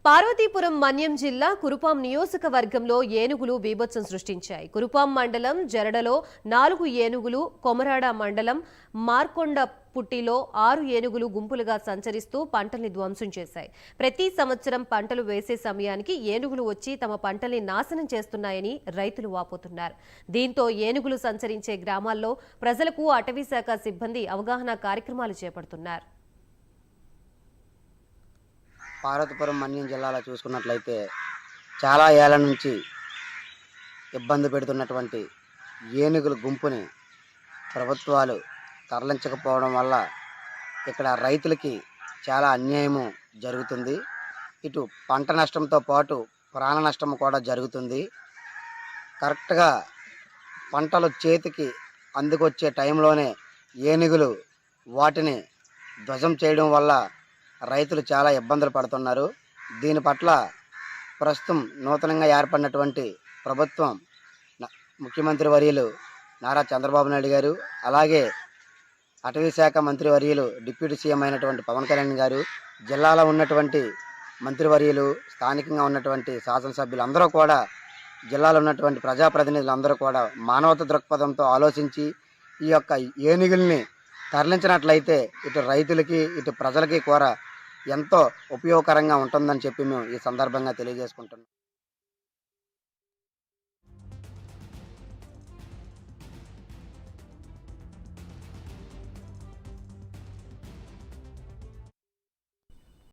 పార్వతీపురం మన్యం జిల్లా కురుపాం నియోజకవర్గంలో ఏనుగులు బీభత్సం సృష్టించాయి. కురుపాం మండలం జరడలో 4 ఏనుగులు, కొమరాడ మండలం మార్కొండపుట్టిలో 6 ఏనుగులు గుంపులుగా సంచరిస్తూ పంటల్ని ధ్వంసం చేశాయి. ప్రతి సంవత్సరం పంటలు వేసే సమయానికి ఏనుగులు వచ్చి తమ పంటల్ని నాశనం చేస్తున్నాయని రైతులు వాపోతున్నారు. దీంతో ఏనుగులు సంచరించే గ్రామాల్లో ప్రజలకు అటవీశాఖ సిబ్బంది అవగాహన కార్యక్రమాలు చేపడుతున్నారు. పార్వతీపురం మన్యం జిల్లాలో చూసుకున్నట్లయితే చాలా ఏళ్ల నుంచి ఇబ్బంది పెడుతున్నటువంటి ఏనుగుల గుంపుని ప్రభుత్వాలు తరలించకపోవడం వల్ల ఇక్కడ రైతులకి చాలా అన్యాయము జరుగుతుంది. ఇటు పంట నష్టంతో పాటు ప్రాణ నష్టం కూడా జరుగుతుంది. కరెక్ట్గా పంటలు చేతికి అందుకొచ్చే టైంలోనే ఏనుగులు వాటిని ధ్వంసం చేయడం వల్ల రైతులు చాలా ఇబ్బందులు పడుతున్నారు. దీని పట్ల ప్రస్తుతం నూతనంగా ఏర్పడినటువంటి ప్రభుత్వం ముఖ్యమంత్రి వర్యులు నారా చంద్రబాబు నాయుడు గారు, అలాగే అటవీ శాఖ మంత్రి వర్యులు డిప్యూటీ సీఎం అయినటువంటి పవన్ కళ్యాణ్ గారు, జిల్లాలో ఉన్నటువంటి మంత్రివర్యులు, స్థానికంగా ఉన్నటువంటి శాసనసభ్యులు అందరూ కూడా, జిల్లాలో ఉన్నటువంటి ప్రజాప్రతినిధులందరూ కూడా మానవతా దృక్పథంతో ఆలోచించి ఈ యొక్క ఏనుగుల్ని తరలించినట్లయితే ఇటు రైతులకి ఇటు ప్రజలకి కూడా ఎంతో ఉపయోగకరంగా ఉంటుందని చెప్పి మేము ఈ సందర్భంగా తెలియజేసుకుంటున్నాం.